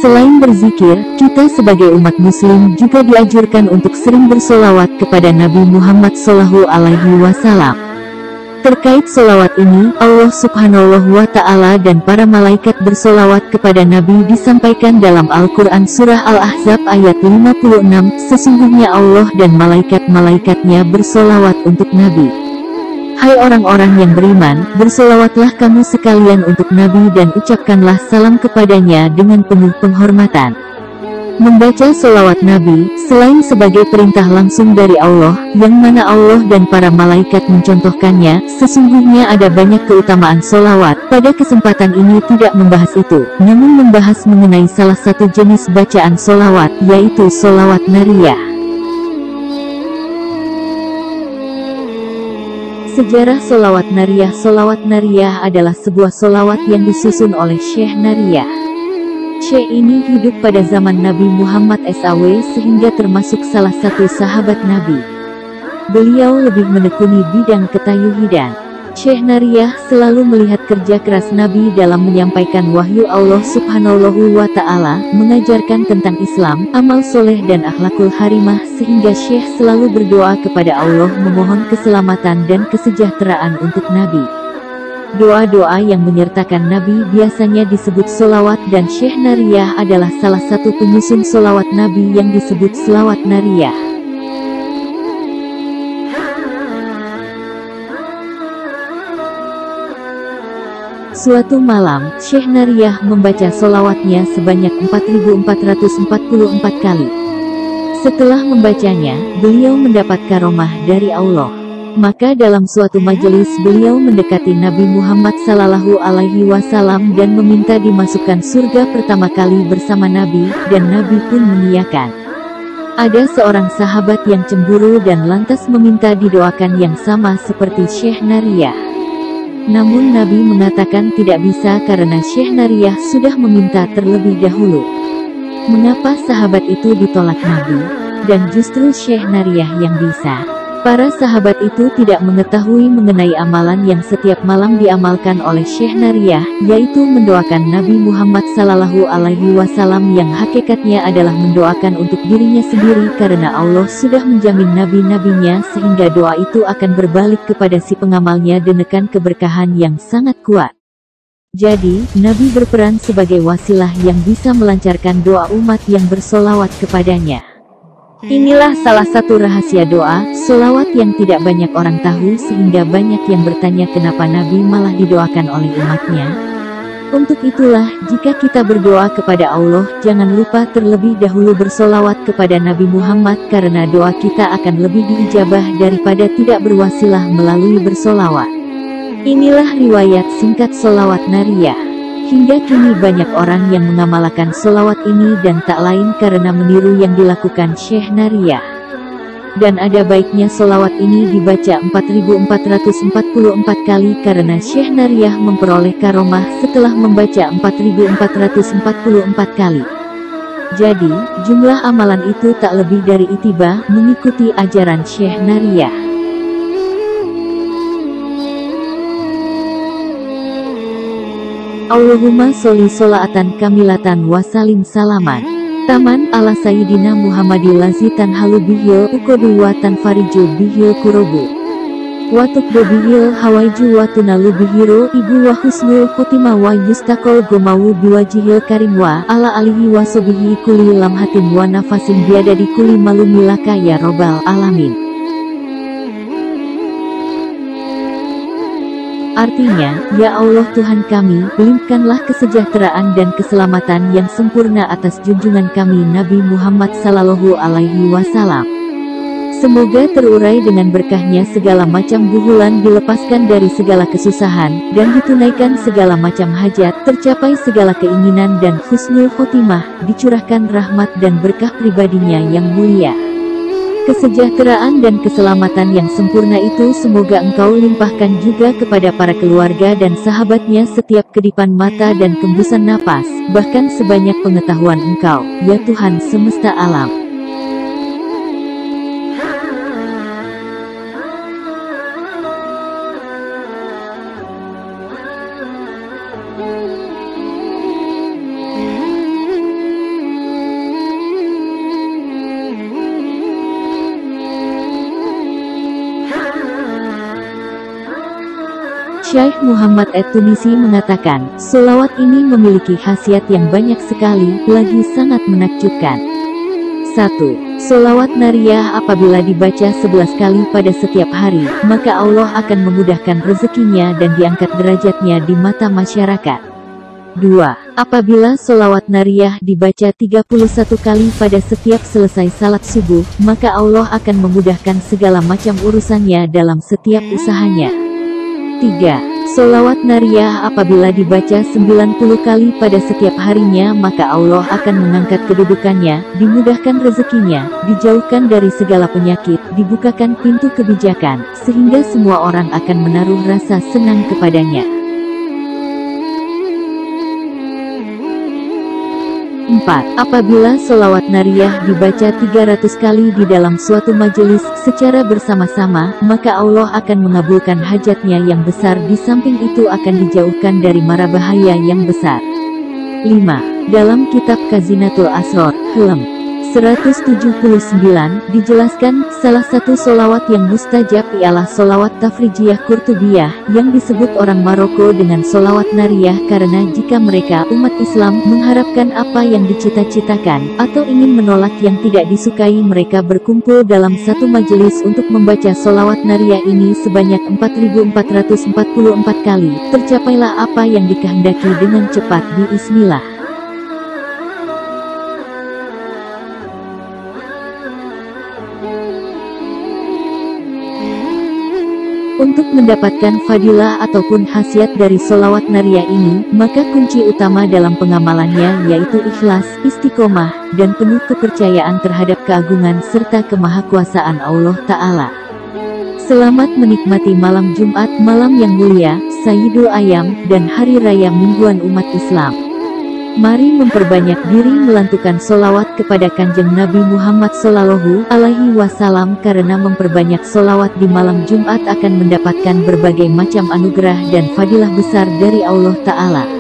Selain berzikir, kita sebagai umat muslim juga dianjurkan untuk sering bersolawat kepada Nabi Muhammad SAW. Terkait solawat ini, Allah Subhanahu wa Ta'ala dan para malaikat bersolawat kepada Nabi disampaikan dalam Al-Quran Surah Al-Ahzab ayat 56, sesungguhnya Allah dan malaikat-malaikatnya bersolawat untuk Nabi. Hai orang-orang yang beriman, bersolawatlah kamu sekalian untuk Nabi dan ucapkanlah salam kepadanya dengan penuh penghormatan. Membaca solawat Nabi, selain sebagai perintah langsung dari Allah, yang mana Allah dan para malaikat mencontohkannya, sesungguhnya ada banyak keutamaan solawat. Pada kesempatan ini tidak membahas itu, namun membahas mengenai salah satu jenis bacaan solawat, yaitu solawat nariyah. Sejarah solawat nariyah. Solawat nariyah adalah sebuah solawat yang disusun oleh Syekh Nariyah. Syekh ini hidup pada zaman Nabi Muhammad SAW sehingga termasuk salah satu sahabat Nabi. Beliau lebih menekuni bidang ketauhidan. Syekh Nariyah selalu melihat kerja keras Nabi dalam menyampaikan wahyu Allah Subhanahu wa Ta'ala, mengajarkan tentang Islam, amal soleh dan akhlakul harimah, sehingga Syekh selalu berdoa kepada Allah memohon keselamatan dan kesejahteraan untuk Nabi. Doa-doa yang menyertakan Nabi biasanya disebut solawat dan Syekh Nariyah adalah salah satu penyusun solawat Nabi yang disebut selawat nariyah. Suatu malam, Syekh Nariyah membaca solawatnya sebanyak 4.444 kali. Setelah membacanya, beliau mendapat karomah dari Allah. Maka dalam suatu majelis beliau mendekati Nabi Muhammad SAW dan meminta dimasukkan surga pertama kali bersama Nabi, dan Nabi pun mengiyakan. Ada seorang sahabat yang cemburu dan lantas meminta didoakan yang sama seperti Syekh Nariyah. Namun Nabi mengatakan tidak bisa karena Syekh Nariyah sudah meminta terlebih dahulu. Mengapa sahabat itu ditolak Nabi, dan justru Syekh Nariyah yang bisa? Para sahabat itu tidak mengetahui mengenai amalan yang setiap malam diamalkan oleh Syekh Nariyah, yaitu mendoakan Nabi Muhammad SAW yang hakikatnya adalah mendoakan untuk dirinya sendiri karena Allah sudah menjamin nabi-nabinya sehingga doa itu akan berbalik kepada si pengamalnya dengan keberkahan yang sangat kuat. Jadi, Nabi berperan sebagai wasilah yang bisa melancarkan doa umat yang bersolawat kepadanya. Inilah salah satu rahasia doa, solawat yang tidak banyak orang tahu sehingga banyak yang bertanya kenapa Nabi malah didoakan oleh umatnya. Untuk itulah, jika kita berdoa kepada Allah, jangan lupa terlebih dahulu bersolawat kepada Nabi Muhammad karena doa kita akan lebih diijabah daripada tidak berwasilah melalui bersolawat. Inilah riwayat singkat solawat nariyah. Hingga kini banyak orang yang mengamalkan solawat ini dan tak lain karena meniru yang dilakukan Syekh Nariyah. Dan ada baiknya solawat ini dibaca 4.444 kali karena Syekh Nariyah memperoleh karomah setelah membaca 4.444 kali. Jadi, jumlah amalan itu tak lebih dari itibah mengikuti ajaran Syekh Nariyah. Allahumma sholli sholatan kamilatan wa salim salaman taman ala sayyidina Muhammadil lazi tanhalu bihil uqdu wa tanfariju bihil kurubu wa tuqdu bihil hawaiju wa tunalu bihiru ibu wa husnul khotimah wa yustaqol gomawu biwajihil karim wa ala alihi wa sobihi kuli lamhatin wa nafasin biadadi kuli malumilaka ya robbal alamin. Artinya, ya Allah Tuhan kami, limpahkanlah kesejahteraan dan keselamatan yang sempurna atas junjungan kami Nabi Muhammad SAW. Semoga terurai dengan berkahnya segala macam buhulan, dilepaskan dari segala kesusahan, dan ditunaikan segala macam hajat, tercapai segala keinginan dan husnul khotimah, dicurahkan rahmat dan berkah pribadinya yang mulia. Kesejahteraan dan keselamatan yang sempurna itu semoga Engkau limpahkan juga kepada para keluarga dan sahabatnya setiap kedipan mata dan kembusan napas, bahkan sebanyak pengetahuan Engkau, ya Tuhan semesta alam. Syekh Muhammad At-Tunisi mengatakan, sholawat ini memiliki khasiat yang banyak sekali, lagi sangat menakjubkan. 1. Sholawat nariyah apabila dibaca 11 kali pada setiap hari, maka Allah akan memudahkan rezekinya dan diangkat derajatnya di mata masyarakat. 2. Apabila sholawat nariyah dibaca 31 kali pada setiap selesai salat subuh, maka Allah akan memudahkan segala macam urusannya dalam setiap usahanya. 3. Sholawat nariyah apabila dibaca 90 kali pada setiap harinya, maka Allah akan mengangkat kedudukannya, dimudahkan rezekinya, dijauhkan dari segala penyakit, dibukakan pintu kebijakan, sehingga semua orang akan menaruh rasa senang kepadanya. 4. Apabila sholawat nariyah dibaca 300 kali di dalam suatu majelis secara bersama-sama, maka Allah akan mengabulkan hajatnya yang besar, di samping itu akan dijauhkan dari mara bahaya yang besar. 5. Dalam kitab Khazinatul Asrar, Halaman 179, dijelaskan, salah satu sholawat yang mustajab ialah sholawat Tafrijiyah Qurtubiyah, yang disebut orang Maroko dengan sholawat nariyah karena jika mereka, umat Islam, mengharapkan apa yang dicita-citakan, atau ingin menolak yang tidak disukai, mereka berkumpul dalam satu majelis untuk membaca sholawat nariyah ini sebanyak 4444 kali, tercapailah apa yang dikehendaki dengan cepat biismillah. Untuk mendapatkan fadilah ataupun khasiat dari sholawat nariyah ini, maka kunci utama dalam pengamalannya yaitu ikhlas, istiqomah, dan penuh kepercayaan terhadap keagungan serta kemahakuasaan Allah Ta'ala. Selamat menikmati malam Jumat, malam yang mulia, Sayyidul Ayam, dan hari raya mingguan umat Islam. Mari memperbanyak diri melantukan sholawat kepada Kanjeng Nabi Muhammad Sallallahu Alaihi Wasallam, karena memperbanyak sholawat di malam Jumat akan mendapatkan berbagai macam anugerah dan fadilah besar dari Allah Ta'ala.